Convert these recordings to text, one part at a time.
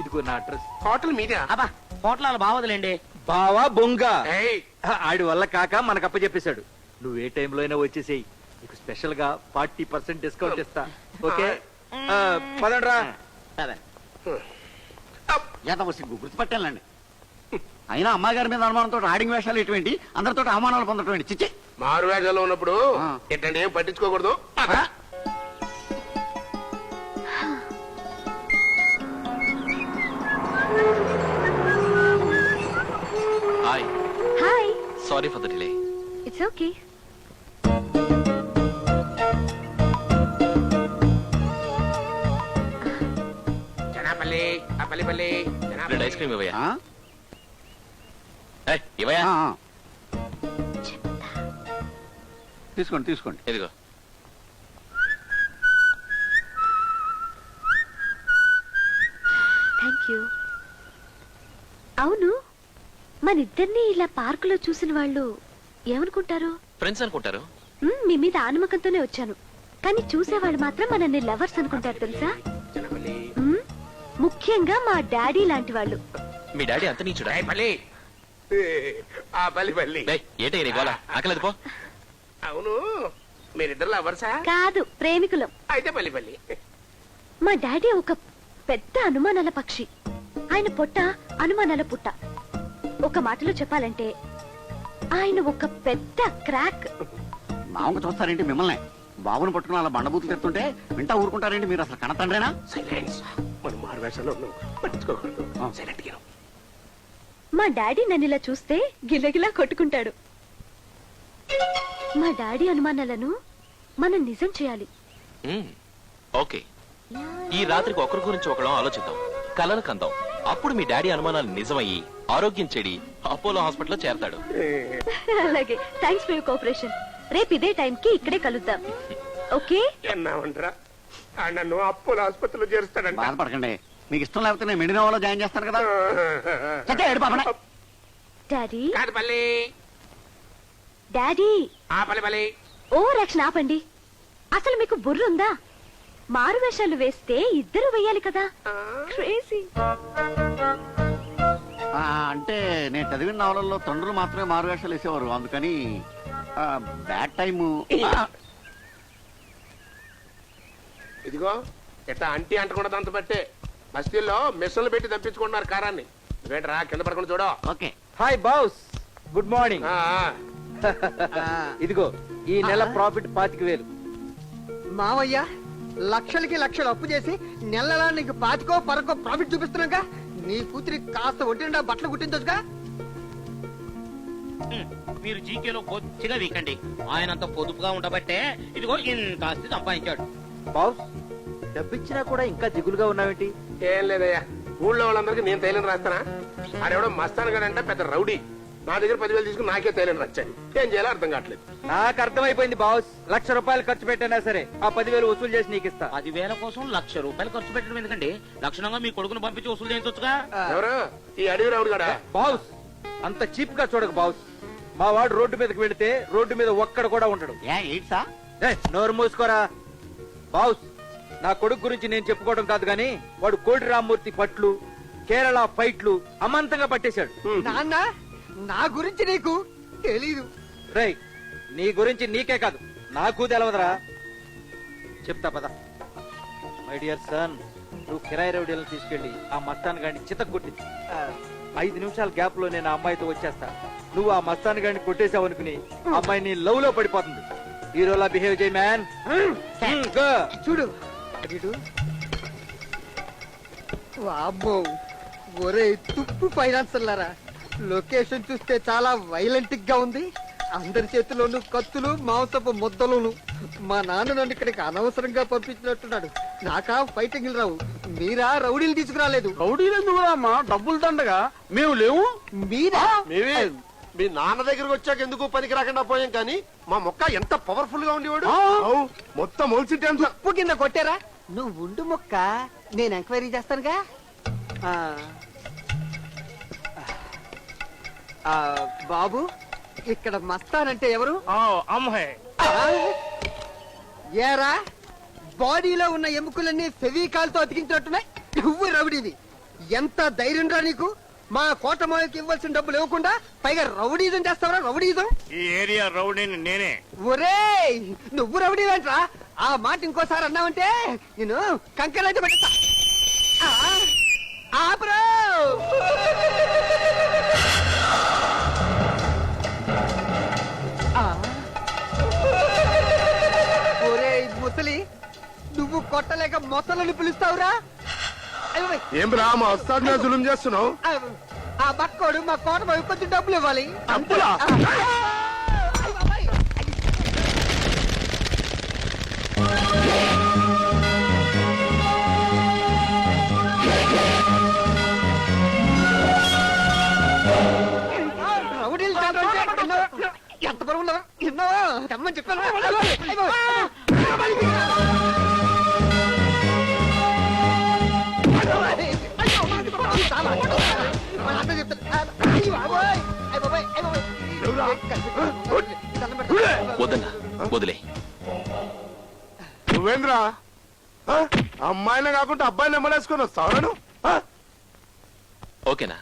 ఇదిగో నా address. Hotel మీదా? అబ్బా హోటల్ బావదులేండి. బావా బొంగ. ఏయ్, ఆడి వల్ల కాక మనకు అప్పచెప్పేశాడు. నువ్వు ఏ టైంలో అయినా వచ్చేసేయి, నీకు స్పెషల్ గా 40% డిస్కౌంట్ ఇస్తా. ఓకే పదండ్రా. ఎంత సిగ్గు గుర్తుపట్టాలండి. అయినా అమ్మాయి మీద అనుమానంతో ఆడింగ్ వేషాలు ఎటువంటి అందరితో అవమానాలు పొందటం చిచ్చి. మారు వేషాల్లో ఉన్నప్పుడు ఎట్టండి ఏం పట్టించుకోకూడదు. Hi. Hi. Sorry for the delay. It's okay. జనాపల్లి పల్లి రెండు ఐస్ క్రీమ్ ఇవ్వయా. ఇవ్వయా. తీసుకోండి తీసుకోండి. ఇదిగో. Thank you. అవును, మనిద్దరిని ఇలా పార్కులో చూసిన వాళ్ళు ఏమనుకుంటారు? ఫ్రెండ్స్ అనుకుంటారు. మీ మీద ఆనమకంతోనే వచ్చాను, కానీ చూసేవాళ్ళు మాత్రం మనల్ని లవర్స్ అనుకుంటారు తెలుసా? ముఖ్యంగా మా డాడీ లాంటి వాళ్ళు. మీ డాడీ అంత నీచుడా? పల్లి ఏంటి నీ గోల? ఆకలేదు పో. అవును, మీరిద్దరు లవర్సా? కాదు, ప్రేమికులం. అయితే పల్లి మా డాడీ ఒక పెద్ద అనుమానాల పక్షి. ఆయన పొట్ట అనుమానాల పుట్ట. ఒక మాటలో చెప్పాలంటే ఆయన ఒక పెద్ద క్రాక్. మామూలు చూస్తారేంటి మిమ్మల్ని? బాబుని పట్టుకుని అలా బండబూతులు తెస్తుంటే వింటా ఊరుకుంటారేంటి? మీరు అసలు కనతండ్రేనా? సైలెన్స్. మనం మారు వేషాల్లో ఉన్నాం, పట్టించుకోకూడదు. సైలెంట్ గా. మా డాడీ నన్ను ఇలా చూస్తే గిలగిలా కొట్టుకుంటాడు. మా డాడీ అనుమానాలను మనం నిజం చేయాలి. ఓకే, ఈ రాత్రికి ఒకరి గురించి ఒకళ్ళం ఆలోచిద్దాం, కలలు కందాం. అప్పుడు మీ డాడీ అనుమానాలు నిజమయ్యి ఆరోగ్యం చెడి అపోలో హాస్పిటల్లో చేరతాడు. అలాగే, థ్యాంక్స్ ఫర్ యువర్ కోఆపరేషన్. రేపు ఇదే టైంకి ఇక్కడే కలుద్దాం. ఓకే? ఎన్నామంటారా? నన్ను అపోలో ఆసుపత్రిలో చేరుస్తాడంట. బాధపడకండి, మీకు ఇష్టం లేకపోతే నేను మెడినోవాలో జాయిన్ చేస్తాను కదా. డాడీ కాదు పల్లి. డాడీ పల్లి ఓ రక్షణ ఆపండి. అసలు మీకు బుర్రుందా? మారు వేషాలు వేస్తే ఇద్దరు వేయాలి కదా. క్రేజీ. అంటే నేను చదివిన నవలల్లో తండ్రులు మాత్రమే మారువేషాలు వేసేవారు, అందుకని బ్యాడ్ టైము. ఇదిగో ఎట్లా అంటీ అంటకుండా దాంతో బట్టే బస్తీల్లో మెషన్లు పెట్టి తప్పించుకుంటున్నారు కారాన్ని. వేటరా కింద పడకుండా చూడ. Okay. Hi boss, good morning. ఇదిగో ఈ నెల ప్రాఫిట్ 25,000. మావయ్య లక్షలకి లక్షలు అప్పు చేసి నెలలా నీకు 25 ప్రాఫిట్ చూపిస్తున్నాగా. నీ కూతురి కాస్త ఒంటినిండా బట్టలు కుట్టించొచ్చుగా. మీరు జీకేలో కొద్దిగా వీకండి. ఆయనంత పొదుపుగా ఉండబట్టే ఇదిగో ఇంత ఆస్తి సంపాదించాడు. బాస్, డబ్బిచ్చినా కూడా ఇంకా దిగులుగా ఉన్నావేంటి? ఏం లేదయ్యా, ఊళ్ళో వాళ్ళందరికీ నేను తైలని రాస్తానా? ఆడెవడో మస్తాను గడంటే పెద్ద రౌడీ. నా దగ్గర 10,000 తీసుకుని నాకే తైలని వచ్చాయి. ఏం చేయాలో అర్థం కావట్లేదు. నాకు అర్థమైపోయింది బాస్. ₹1,00,000 ఖర్చు పెట్టినా సరే ఆ 10,000 వసూలు చేసి నీకు ఇస్తా. 10,000 కోసం ₹1,00,000 ఖర్చు పెట్టడం ఎందుకండి? లక్షణంగా మీ కొడుకును పంపించి వసూలు చేయించొచ్చుగా. ఎవరు ఈ అడవి రౌడీ గడా? బాస్, అంత చీప్ గా చూడకు బాస్. మా వాడు రోడ్డు మీదకి వెళితే రోడ్డు మీద ఒక్కడ కూడా ఉండడు. ఎయిట్సా? నోరు మూసుకోరా బాస్. నా కొడుకు గురించి నేను చెప్పుకోవడం కాదు గాని వాడు కోటి రామ్మూర్తి పట్లు, కేరళ ఫైట్లు అమాంతంగా పట్టేశాడు. నాన్న, నా గురించి నీకు తెలీదు. రేయ్, నీ గురించి నీకే కాదు నాకు తెలవదురా. చెప్తా పద. మై డియర్ సన్, నువ్వు కిరాయి రౌడీలను తీసుకెళ్లి ఆ మస్తాన్ గాడిని చితక్కొట్టి 5 నిమిషాల గ్యాప్ లో నేను ఆ అమ్మాయితో వచ్చేస్తా. నువ్వు ఆ మస్తాన్ గాడిని కొట్టేసావు అనుకుని అమ్మాయి నీ లవ్ లో పడిపోతుంది. హీరోలా బిహేవ్ చేయి మ్యాన్. చూడు వామ్మో, ఒరే తుప్పు ఫైనాన్సర్లారా, లొకేషన్ చూస్తే చాలా వైలెంట్ గా ఉంది. అందరి చేతిలోనూ కత్తులు, మాంసపు ముద్దలును. మా నాన్న నన్ను ఇక్కడికి అనవసరంగా పంపించినట్టున్నాడు. నాకా ఫైటింగ్ రావు, మీరా రౌడీలు తీసుకురాలేదు. రౌడీలు ఎందుకు రామ్మా? డబ్బులు దండగా మేము లేవు. మీరా? మీ నాన్న దగ్గరకు వచ్చాక ఎందుకు పనికి రాకుండా పోయాం, కానీ మా మొక్క ఎంత పవర్ఫుల్ గా ఉండేవాడు. మొత్తం మొలిసి ఉప్పు కింద కొట్టారా? నువ్వు ఉండు మొక్క, నేను ఎంక్వైరీ చేస్తానుగా. బాబు, ఇక్కడ మస్తానంటే ఎవరు? అమ్మాయి ఏరా, బాడీలో ఉన్న ఎముకలన్నీ ఫెవికాల్ తో అతికించినట్టున్నాయి. నువ్వు రౌడీవి. ఎంత ధైర్యం రా నీకు? మా కోటమాయకి ఇవ్వాల్సిన డబ్బులు ఇవ్వకుండా పైగా రౌడీజం చేస్తావరా? రౌడీజం? ఈ ఏరియా రౌడీని నేనే. ఒరేయ్, నువ్వు రౌడీవేంట్రా? ఆ మాట ఇంకోసారి అన్నావంటే నేను కంకరైతే పెట్టా. ఆపరా! ఒరేయ్ ముసలి, నువ్వు కొట్టలేక మొసలని పిలుస్తావురా? అయ్యో, ఏం రా మా వస్తాద్ మీద జులుం చేస్తున్నావు? ఆ బక్కోడు మా కోటమాయ కొంచెం డబ్బులు ఇవ్వాలి. డబ్బులా? అయ్య బాబాయ్. రౌడీలు తండ్రి అంటే విన్నావా? ఎంత బరువు ఉన్నావా? విన్నావా? తెమ్మని చెప్పాను. వద్దన్నా వదిలే. నువ్వేంద్రా అమ్మాయినే కాకుండా అబ్బాయిని ఎమ్మలేసుకొని వస్తావు? ఓకేనా?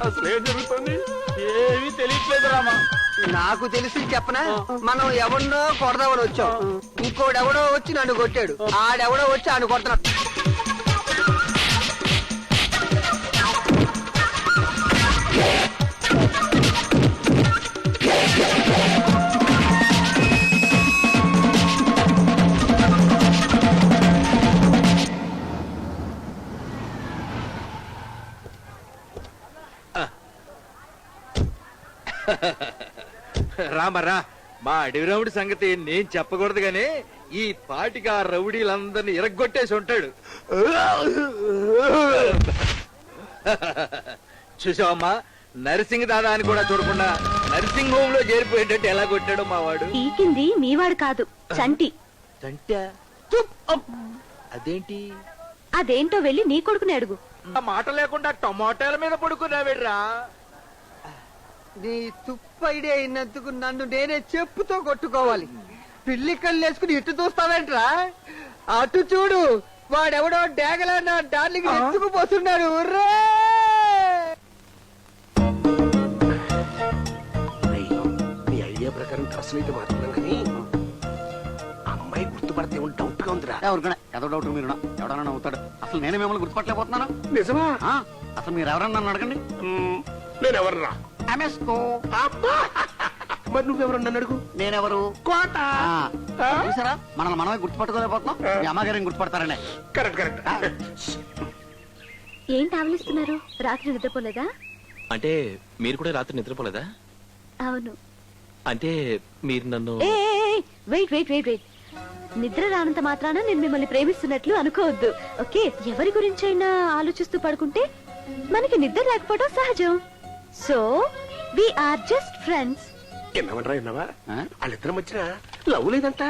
అసలు ఏం జరుగుతుంది? ఏమీ తెలియట్లేదు రామా. నాకు తెలిసి చెప్పనా, మనం ఎవరినో కొడదామని వచ్చాం, ఇంకోడెవడో వచ్చి నన్ను కొట్టాడు, ఆడెవడో వచ్చి ఆయన కొడుతున్నాడు. రామరా, మా అడవి రౌడి సంగతి నేను చెప్పకూడదు గానీ ఈ పాటికి ఆ రౌడీలందరినీ ఇరగ్గొట్టేసి ఉంటాడు. చూసావమ్మా, నర్సింగ్ దాదా అని కూడా చూడకుండా నర్సింగ్ హోమ్ లో చేరిపోయేటట్టు ఎలా కొట్టాడు మా వాడు. పీకింది మీవాడు కాదు, చంటి. తంటా? అదేంటి? అదేంటో వెళ్ళి నీ కొడుకుని అడుగు. ఆ మాట లేకుండా టమాటాల మీద పడుకున్నావిడ్రా. నీ తుప్పు ఐడియా అయినందుకు నన్ను నేనే చెప్పుతో కొట్టుకోవాలి. పిల్లి కళ్ళు వేసుకుని ఇటు చూస్తావేంట్రా? అటు చూడు, వాడెవడో డేగలా నా డార్లింగ్ ఎత్తుకుపోతున్నాడు. నీ ఐడియా ప్రకారం డ్రెస్సులు అయితే మాట్లాడడం కానీ అమ్మాయి గుర్తుపడితే డౌట్ గా ఉందిరా. ఎవరికైనా ఏదో డౌట్ మీరు ఎవడన్నా అవుతాడు. అసలు నేనే మిమ్మల్ని గుర్తుపట్టలేకపోతున్నాను. నిజమా? అసలు మీరు ఎవరన్నా నన్ను అడగండి. నేనెవర్రా? ఎంఎస్కో. మరి నువ్వెవరు నన్ను అడుగు. నేనెవరు? కోట. చూసారా, మనల్ని మనమే గుర్తుపట్టుకోలేకపోతున్నాం. మీ అమ్మగారిని గుర్తుపడతారనే. Correct correct. ఏంటి ఆవలిస్తున్నారు? రాత్రి నిద్రపోలేదా? అంటే మీరు కూడా రాత్రి నిద్రపోలేదా? అవును. అంటే మీరు నన్ను వెయిట్ వెయిట్ వెయిట్ వెయిట్ నిద్ర రానంత మాత్రాన నేను మిమ్మల్ని ప్రేమిస్తున్నట్లు అనుకోవద్దు, ఓకే? ఎవరి గురించైనా ఆలోచిస్తూ పడుకుంటే మనకి నిద్ర లేకపోవడం సహజం. So we are just friends. ఎన్నమంటారా? విన్నావా? వాళ్ళిద్దరం వచ్చిన లవ్ లేదంట,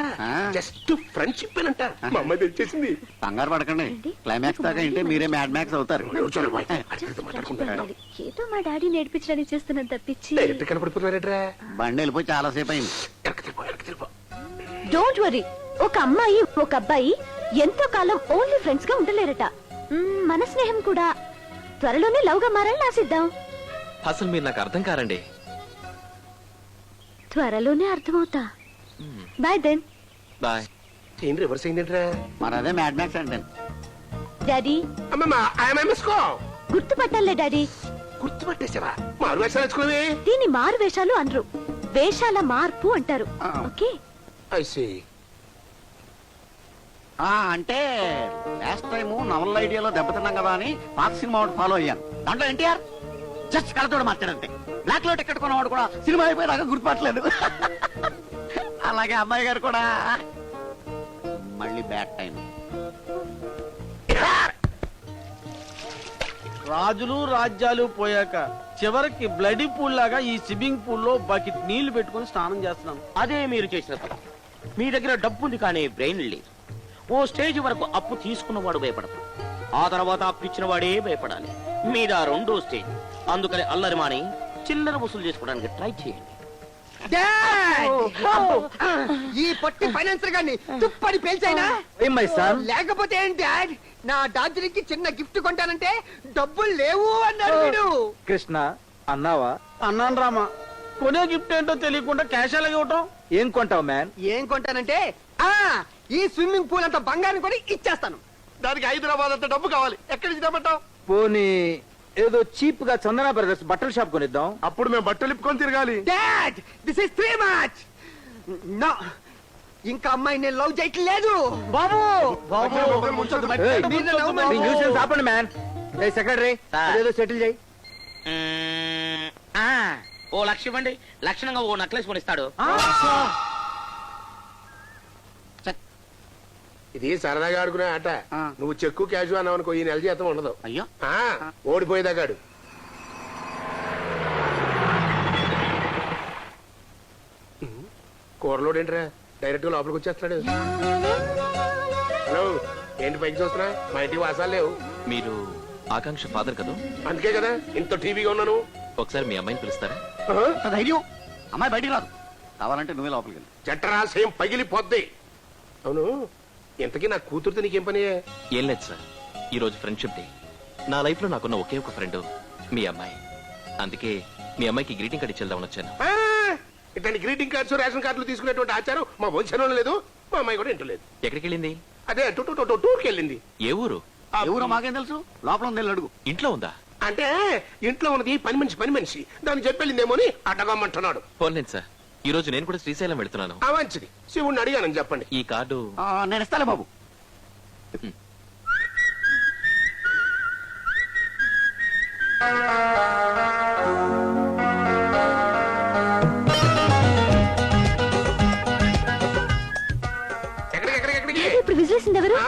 జస్ట్ ఫ్రెండ్షిప్ అంట. మా అమ్మాయి తెచ్చేసింది. కంగారు పడకండి, క్లైమాక్స్ దాకా ఇంటే మీరే మ్యాడ్ మ్యాక్స్ అవుతారు. ఏదో మా డాడీ నేర్పించడానికి చేస్తున్నాను తప్పించి. కనపడిపోతున్నారేట్రా? బండి వెళ్ళిపోయి చాలా సేపు అయింది. డోంట్ వరీ, ఒక అమ్మాయి ఒక అబ్బాయి ఎంతో కాలం ఓన్లీ ఫ్రెండ్స్ గా ఉండలేరట. మన స్నేహం కూడా త్వరలోనే లవ్ గా మారాలని ఆశిద్దాం. అసలు మీరు నాకు అర్థం కారండి. త్వరలోనే అర్థమవుతా. Bye then. బాయ్. ఏం రివర్స్ అయిందేంట్రా? మరి అదే మ్యాడ్ మ్యాక్స్ అంటే. డాడీ అమ్మమ్మ, ఐఎమ్ ఎంఎస్కో. గుర్తుపట్టాలే డాడీ. గుర్తుపట్టేసావా మారు వేషాలు వేసుకునేవి దీన్ని మారు వేషాలు అనరు, వేషాల మార్పు అంటారు. ఓకే, ఐసి అంటే లాస్ట్ టైం నవల్ ఐడియాలో దెబ్బతిన్నాం కదా అని పాత సినిమా ఒకటి ఫాలో అయ్యాను. దాంట్లో ఎన్టీఆర్ జస్ట్ కళ్ళతోడు మార్చాడంతే. బ్లాక్ లో టికెట్ కొన్నవాడు కూడా సినిమా అయిపోయినాక గుర్తుపట్టలేదు. అలాగే అమ్మాయి గారు కూడా మళ్ళీ బ్యాడ్ టైం. రాజులు రాజ్యాలు పోయాక చివరికి బ్లడీ పూల్ లాగా ఈ స్విమ్మింగ్ పూల్ లో బకెట్ నీళ్లు పెట్టుకుని స్నానం చేస్తున్నాను. అదే మీరు చేసిన తప్పు. మీ దగ్గర డబ్బు ఉంది కానీ బ్రెయిన్ లేదు. ఓ స్టేజ్ వరకు అప్పు తీసుకున్నవాడు భయపడతాడు, ఆ తర్వాత అప్పు ఇచ్చిన వాడే భయపడాలి. మీద రెండో స్టేజ్. అందుకని అల్లరి మాని చిల్లర వసూలు చేసుకోవడానికి ట్రై చేయండి. ఈ పొట్టి ఫైనాన్సర్ గారిని తుప్పని పేల్చైనా మై సన్, లేకపోతే ఏంటి డాడ్? నా డార్జిలింగ్ కి చిన్న గిఫ్ట్ కొంటానంటే డబ్బులు లేవు అన్నాడు వీడు. కృష్ణ అన్నావా? అన్నాను రామా, కొనే గిఫ్ట్ ఏంటో తెలియకుండా క్యాష్ అలాగే ఇవ్వటం. ఏం కొంటావు మ్యాన్? ఏం కొంటానంటే ఈ స్విమ్మింగ్ పూల్ అంత బంగారం కొని ఇచ్చేస్తాను. దానికి హైదరాబాద్ అంత డబ్బు కావాలి. ఎక్కడి నుంచి తెమ్మంటావు? పోనీ ఏదో చీప్ గా చందన బ్రదర్స్ బట్టల షాప్ కొనిద్దాం. అప్పుడు మేము బట్టలు ఇప్పుకొని తిరగాలి. Dad, this is three much. No, ఇంకా అమ్మాయి నేను లవ్ చేయట్లేదు. బాబు ఏయ్, మీరు నవ్వమని- మీ న్యూసెన్స్ ఆపండి మ్యాన్. ఏ సెక్రటరీ, సార్. అదేదో సెటిల్ చేయి. ఓ లక్ష ఇవ్వండి, లక్షణంగా ఓ నక్లెస్ కొనిస్తాడు. ఇది సరదాగా ఆడుకునే ఆట. నువ్వు చెక్కు క్యాషు అన్నావు అనుకో, ఈ నెల జీతం ఉండదు. అయ్యో, ఓడిపోయేదాకాడు. కూరలోడు ఏంట్రా డైరెక్ట్ గా లోపలికి వచ్చేస్తున్నాడు. హలో, ఏంటి పైకి చూస్తున్నా? మా ఇంటికి వాసాలు లేవు. మీరు ఆకాంక్ష ఫాదర్ కదా, అందుకే కదా ఇంత టీవీగా ఉన్నాను. ఒకసారి మీ అమ్మాయిని పిలుస్తారా? అంత ధైర్యం. అమ్మాయి బయటికి రాదు, కావాలంటే నువ్వే లోపలికి వెళ్ళి. జఠరాశయం పగిలిపోద్ది. అవును, ఇంతకీ నా కూతురుతో నీకేం పని? ఏం లేదు సార్, ఈ రోజు ఫ్రెండ్షిప్ డే. నా లైఫ్ లో నాకున్న ఒకే ఒక ఫ్రెండ్ మీ అమ్మాయి. అందుకే మీ అమ్మాయికి గ్రీటింగ్ కార్డ్ ఇచ్చేద్దామని వచ్చాను. ఇట్లాంటి గ్రీటింగ్ కార్డ్స్ రేషన్ కార్డులు తీసుకునేటువంటి ఆచారం మా వంశంలో లేదు. మా అమ్మాయి కూడా ఇంటూ లేదు. ఎక్కడికి వెళ్ళింది? అదే టూర్కి వెళ్ళింది. ఏ ఊరు? ఎవరో మాకేం తెలుసు, లోపల ఉంది వెళ్ళి అడుగు. ఇంట్లో ఉందా? అంటే ఇంట్లో ఉన్నది పని మనిషి దాన్ని చెప్పెళ్ళిందేమో అని అడగమంటున్నాడు. పోన్లేదు సార్, ఈ రోజు నేను కూడా శ్రీశైలం వెళ్తున్నాను. ఆ మంచిది, శివుణ్ణి అడిగానని చెప్పండి. ఈ కార్డు నేను ఇస్తాలే బాబు. ఎక్కడికి? ఇప్పుడు విజిలేసింది ఎవరు?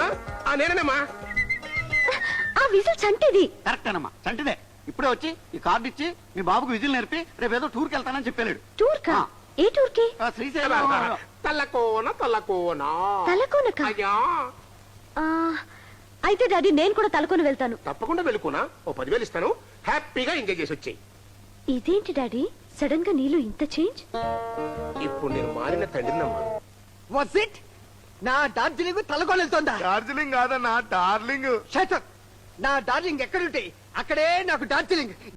నేనేనమ్మా. ఆ విజిల్ చంటేది. కరెక్టేనమ్మా, చంటిదే. ఇప్పుడే వచ్చి ఈ కార్డు ఇచ్చి మీ బాబుకు విజిల్ నేర్పి రేపు ఏదో టూర్కి వెళ్తానని చెప్పాడు. టూర్ కా? ఏ టూర్ కి? శ్రీశైలం. తల్లకోన తలకోనక? అయ్యా, అయితే డాడీ నేను కూడా తలకొని వెళ్తాను. తప్పకుండా వెళ్ళుకోనా. ఓ 10,000 ఇస్తాను, హ్యాపీగా ఎంజాయ్ చేసి వచ్చేయి. ఇదేంటి డాడీ సడన్ గా నీలో ఇంత చేంజ్? ఇప్పుడు నేను మారిన తండ్రినమ్మా. What's it? నా డార్జిలింగ్ తలకొనెళ్తోందా? డార్జిలింగ్ కాదన్నా, డార్లింగ్. Shut up. నా డార్లింగ్ ఎక్కడుంటే అక్కడే నాకు డార్జిలింగ్.